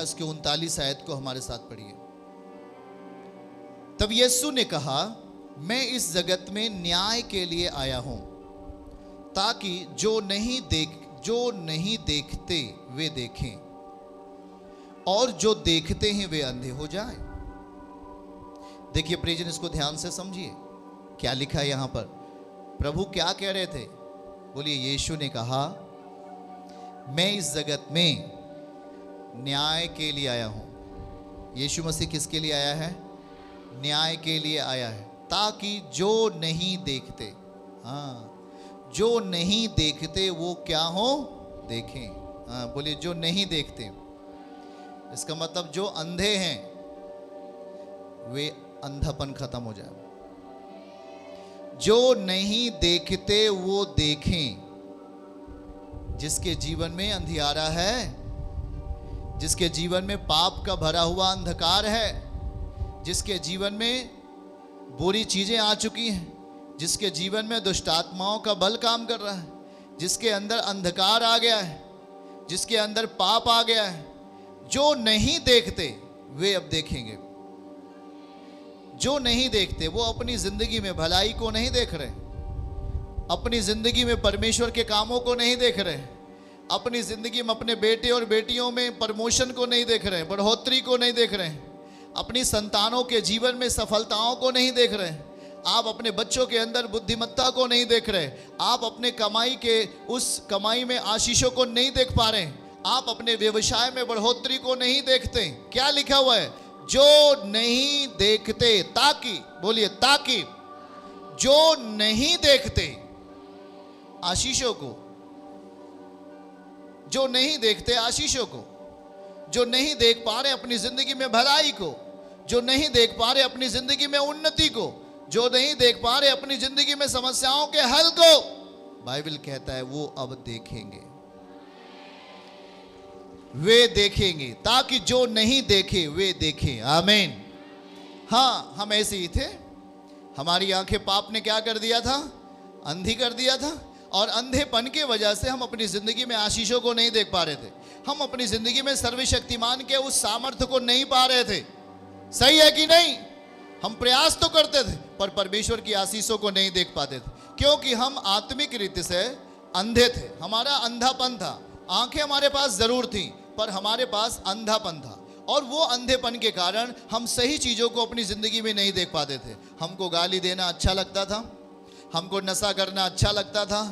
उसके 39 आयत को हमारे साथ पढ़िए। तब यीशु ने कहा, मैं इस जगत में न्याय के लिए आया हूं, ताकि जो नहीं देखते वे देखें, और जो देखते हैं वे अंधे हो जाएं। देखिए प्रियजन, इसको ध्यान से समझिए, क्या लिखा है यहां पर। प्रभु क्या कह रहे थे? बोलिए, यीशु ने कहा, मैं इस जगत में न्याय के लिए आया हूं। यीशु मसीह किसके लिए आया है? न्याय के लिए आया है, ताकि जो नहीं देखते, जो नहीं देखते वो क्या हो? देखें। बोलिए, जो नहीं देखते। इसका मतलब जो अंधे हैं वे अंधापन खत्म हो जाए। जो नहीं देखते वो देखें। जिसके जीवन में अंधियारा है, जिसके जीवन में पाप का भरा हुआ अंधकार है, जिसके जीवन में बुरी चीजें आ चुकी हैं, जिसके जीवन में दुष्ट आत्माओं का बल काम कर रहा है, जिसके अंदर अंधकार आ गया है, जिसके अंदर पाप आ गया है, जो नहीं देखते वे अब देखेंगे। जो नहीं देखते वो अपनी जिंदगी में भलाई को नहीं देख रहे, अपनी जिंदगी में परमेश्वर के कामों को नहीं देख रहे, अपनी जिंदगी में अपने बेटे और बेटियों में प्रमोशन को नहीं देख रहे, बढ़ोतरी को नहीं देख रहे, अपनी संतानों के जीवन में सफलताओं को नहीं देख रहे, आप अपने बच्चों के अंदर बुद्धिमत्ता को नहीं देख रहे, आप अपने कमाई के उस कमाई में आशीषों को नहीं देख पा रहे, आप अपने व्यवसाय में बढ़ोतरी को नहीं देखते। क्या लिखा हुआ है? जो नहीं देखते, ताकि, बोलिए, ताकि जो नहीं देखते आशीषों को, जो नहीं देखते आशीषों को, जो नहीं देख पा रहे अपनी जिंदगी में भलाई को, जो नहीं देख पा रहे अपनी जिंदगी में उन्नति को, जो नहीं देख पा रहे अपनी जिंदगी में समस्याओं के हल को, बाइबल कहता है वो अब देखेंगे। वे देखेंगे, ताकि जो नहीं देखे वे देखें। आमीन। हाँ, हम ऐसे ही थे। हमारी आंखें पाप ने क्या कर दिया था? अंधी कर दिया था। और अंधेपन के वजह से हम अपनी जिंदगी में आशीषों को नहीं देख पा रहे थे, हम अपनी जिंदगी में सर्वशक्तिमान के उस सामर्थ्य को नहीं पा रहे थे। सही है कि नहीं? हम प्रयास तो करते थे पर परमेश्वर की आशीषों को नहीं देख पाते थे, क्योंकि हम आत्मिक रीति से अंधे थे। हमारा अंधापन था। आंखें हमारे पास जरूर थी पर हमारे पास अंधापन था, और वो अंधेपन के कारण हम सही चीज़ों को अपनी ज़िंदगी में नहीं देख पाते थे। हमको गाली देना अच्छा लगता था, हमको नशा करना अच्छा लगता था,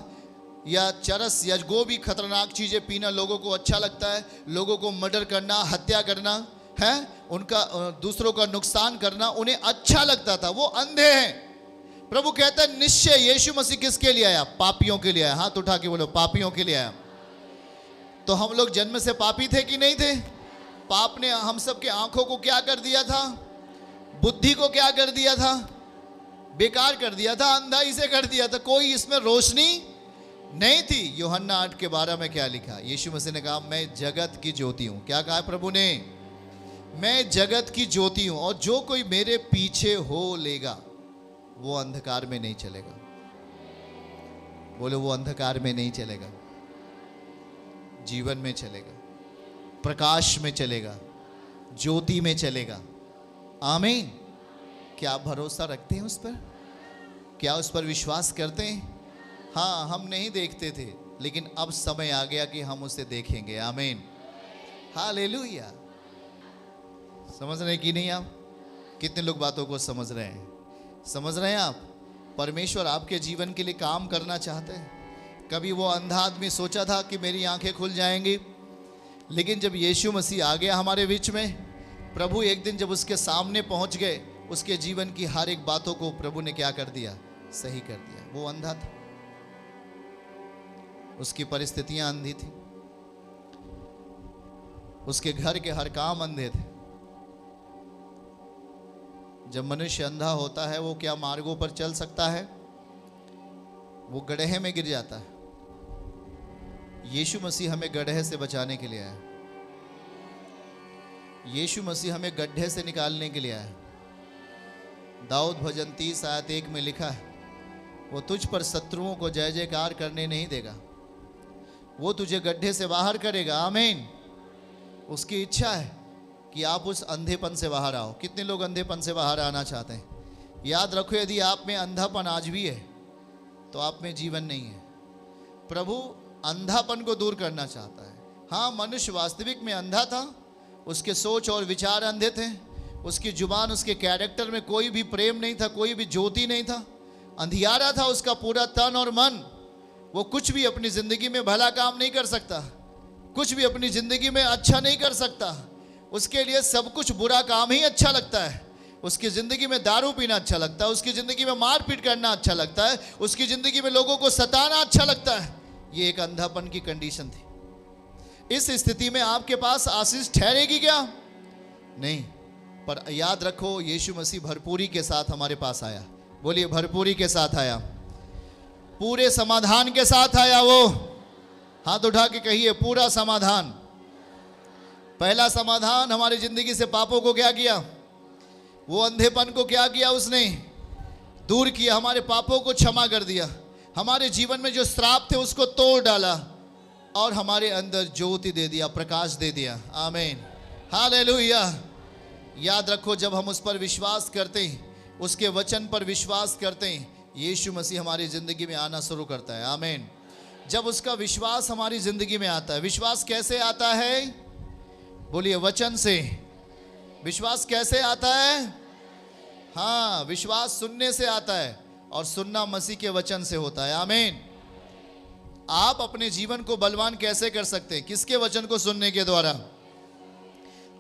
या चरस या जो भी खतरनाक चीज़ें पीना लोगों को अच्छा लगता है। लोगों को मर्डर करना, हत्या करना है, उनका दूसरों का नुकसान करना उन्हें अच्छा लगता था। वो अंधे हैं। प्रभु कहता है निश्चय यीशु मसीह किसके लिए आया? पापियों के लिए आया। हाथ उठा के बोलो, पापियों के लिए आया। तो हम लोग जन्म से पापी थे कि नहीं थे? पाप ने हम सब के आंखों को क्या कर दिया था? बुद्धि को क्या कर दिया था? बेकार कर दिया था, अंधाई से कर दिया था। कोई इसमें रोशनी नहीं थी। यूहन्ना 8:12 में क्या लिखा? यीशु मसीह ने कहा मैं जगत की ज्योति हूं। क्या कहा प्रभु ने? मैं जगत की ज्योति हूं, और जो कोई मेरे पीछे हो लेगा वो अंधकार में नहीं चलेगा। बोलो, वो अंधकार में नहीं चलेगा, जीवन में चलेगा, प्रकाश में चलेगा, ज्योति में चलेगा। आमीन। क्या आप भरोसा रखते हैं उस पर? क्या उस पर विश्वास करते हैं? हाँ, हम नहीं देखते थे, लेकिन अब समय आ गया कि हम उसे देखेंगे। आमीन। हालेलुया। समझ रहे हैं कि नहीं आप? कितने लोग बातों को समझ रहे हैं? समझ रहे हैं आप? परमेश्वर आपके जीवन के लिए काम करना चाहते हैं। कभी वो अंधा आदमी सोचा था कि मेरी आंखें खुल जाएंगी, लेकिन जब यीशु मसीह आ गया हमारे बीच में, प्रभु एक दिन जब उसके सामने पहुंच गए, उसके जीवन की हर एक बातों को प्रभु ने क्या कर दिया? सही कर दिया। वो अंधा था, उसकी परिस्थितियां अंधी थी, उसके घर के हर काम अंधे थे। जब मनुष्य अंधा होता है वो क्या मार्गों पर चल सकता है? वो गड्ढे में गिर जाता है। यीशु मसीह हमें गड्ढे से बचाने के लिए आया। यीशु मसीह हमें गड्ढे से निकालने के लिए आया। दाऊद भजन 30:1 में लिखा है, वो तुझ पर शत्रुओं को जय जयकार करने नहीं देगा, वो तुझे गड्ढे से बाहर करेगा। आमीन। उसकी इच्छा है कि आप उस अंधेपन से बाहर आओ। कितने लोग अंधेपन से बाहर आना चाहते हैं? याद रखो, यदि आप में अंधापन आज भी है तो आप में जीवन नहीं है। प्रभु अंधापन को दूर करना चाहता है। हाँ, मनुष्य वास्तविक में अंधा था, उसके सोच और विचार अंधे थे, उसकी जुबान, उसके कैरेक्टर में कोई भी प्रेम नहीं था, कोई भी ज्योति नहीं था, अंधियारा था उसका पूरा तन और मन। वो कुछ भी अपनी जिंदगी में भला काम नहीं कर सकता, कुछ भी अपनी जिंदगी में अच्छा नहीं कर सकता। उसके लिए सब कुछ बुरा काम ही अच्छा लगता है। उसकी ज़िंदगी में दारू पीना अच्छा लगता है, उसकी ज़िंदगी में मारपीट करना अच्छा लगता है, उसकी ज़िंदगी में लोगों को सताना अच्छा लगता है। ये एक अंधापन की कंडीशन थी। इस स्थिति में आपके पास आशीष ठहरेगी क्या? नहीं। पर याद रखो, यीशु मसीह भरपूरी के साथ हमारे पास आया। बोलिए, भरपूरी के साथ आया, पूरे समाधान के साथ आया। वो हाथ उठा के कहिए, पूरा समाधान। पहला समाधान, हमारी जिंदगी से पापों को क्या किया? वो अंधेपन को क्या किया? उसने दूर किया, हमारे पापों को क्षमा कर दिया, हमारे जीवन में जो श्राप थे उसको तोड़ डाला और हमारे अंदर ज्योति दे दिया, प्रकाश दे दिया। आमीन, हालेलुया। याद रखो, जब हम उस पर विश्वास करते हैं, उसके वचन पर विश्वास करते हैं, यीशु मसीह हमारी ज़िंदगी में आना शुरू करता है। आमीन। जब उसका विश्वास हमारी ज़िंदगी में आता है, विश्वास कैसे आता है? बोलिए, वचन से। विश्वास कैसे आता है? हाँ, विश्वास सुनने से आता है और सुनना मसीह के वचन से होता है। आमीन। आप अपने जीवन को बलवान कैसे कर सकते हैं? किसके वचन को सुनने के द्वारा।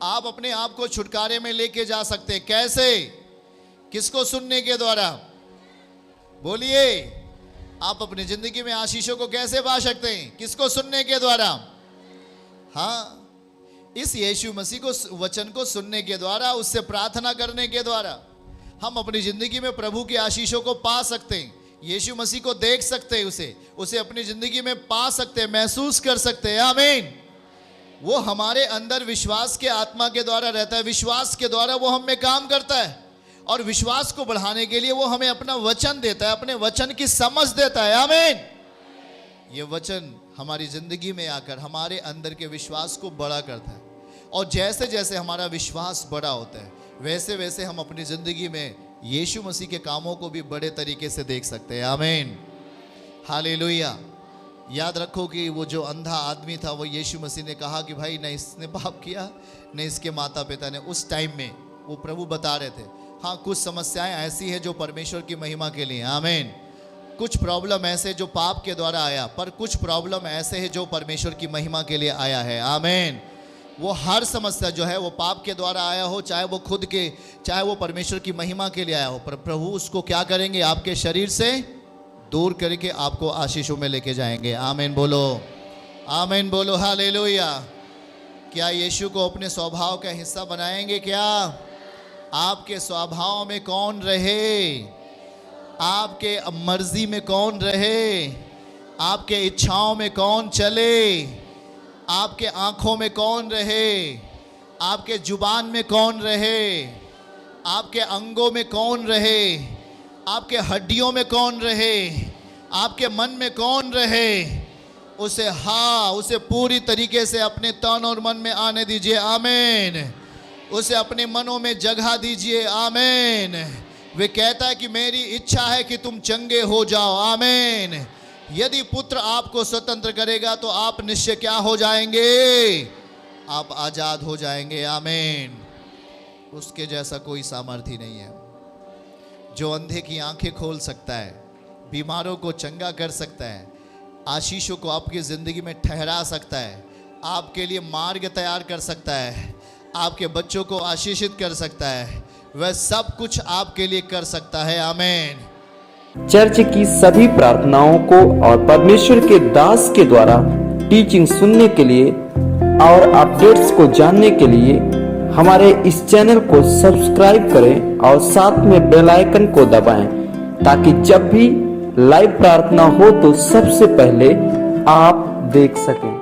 आप अपने आप को छुटकारे में लेके जा सकते हैं। कैसे? किसको सुनने के द्वारा? बोलिए, आप अपनी जिंदगी में आशीषों को कैसे पा सकते हैं? किसको सुनने के द्वारा? हाँ, इस यीशु मसीह को वचन को सुनने के द्वारा, उससे प्रार्थना करने के द्वारा हम अपनी जिंदगी में प्रभु के आशीषों को पा सकते हैं। यीशु मसीह को देख सकते हैं, उसे अपनी जिंदगी में पा सकते हैं, महसूस कर सकते हैं। आमीन। वो हमारे अंदर विश्वास के आत्मा के द्वारा रहता है, विश्वास के द्वारा वो हम में काम करता है और विश्वास को बढ़ाने के लिए वो हमें अपना वचन देता है, अपने वचन की समझ देता है। आमीन। ये वचन हमारी जिंदगी में आकर हमारे अंदर के विश्वास को बड़ा करता है और जैसे जैसे हमारा विश्वास बड़ा होता है, वैसे वैसे हम अपनी जिंदगी में यीशु मसीह के कामों को भी बड़े तरीके से देख सकते हैं। आमीन, हालेलुया। याद रखो कि वो जो अंधा आदमी था, वो यीशु मसीह ने कहा कि भाई, न इसने पाप किया न इसके माता पिता ने। उस टाइम में वो प्रभु बता रहे थे, हाँ, कुछ समस्याएं ऐसी हैं जो परमेश्वर की महिमा के लिए। आमीन। कुछ प्रॉब्लम ऐसे जो पाप के द्वारा आया, पर कुछ प्रॉब्लम ऐसे है जो परमेश्वर की महिमा के लिए आया है। आमीन। वो हर समस्या जो है वो पाप के द्वारा आया हो, चाहे वो खुद के, चाहे वो परमेश्वर की महिमा के लिए आया हो, पर प्रभु उसको क्या करेंगे? आपके शरीर से दूर करके आपको आशीषों में लेके जाएंगे। आमीन बोलो, आमीन बोलो, हालेलुया। क्या यीशु को अपने स्वभाव का हिस्सा बनाएंगे? क्या आपके स्वभाव में कौन रहे? आपके मर्जी में कौन रहे? आपके इच्छाओं में कौन चले? आपके आँखों में कौन रहे? आपके जुबान में कौन रहे? आपके अंगों में कौन रहे? आपके हड्डियों में कौन रहे? आपके मन में कौन रहे? उसे पूरी तरीके से अपने तन और मन में आने दीजिए। आमीन। उसे अपने मनों में जगह दीजिए। आमीन। वे कहता है कि मेरी इच्छा है कि तुम चंगे हो जाओ। आमीन। यदि पुत्र आपको स्वतंत्र करेगा तो आप निश्चय क्या हो जाएंगे? आप आजाद हो जाएंगे। आमीन। उसके जैसा कोई सामर्थ्य नहीं है। जो अंधे की आंखें खोल सकता है, बीमारों को चंगा कर सकता है, आशीषों को आपकी जिंदगी में ठहरा सकता है, आपके लिए मार्ग तैयार कर सकता है, आपके बच्चों को आशीषित कर सकता है, वह सब कुछ आपके लिए कर सकता है। आमीन। चर्च की सभी प्रार्थनाओं को और परमेश्वर के दास के द्वारा टीचिंग सुनने के लिए और अपडेट्स को जानने के लिए हमारे इस चैनल को सब्सक्राइब करें और साथ में बेल आइकन को दबाएं, ताकि जब भी लाइव प्रार्थना हो तो सबसे पहले आप देख सकें।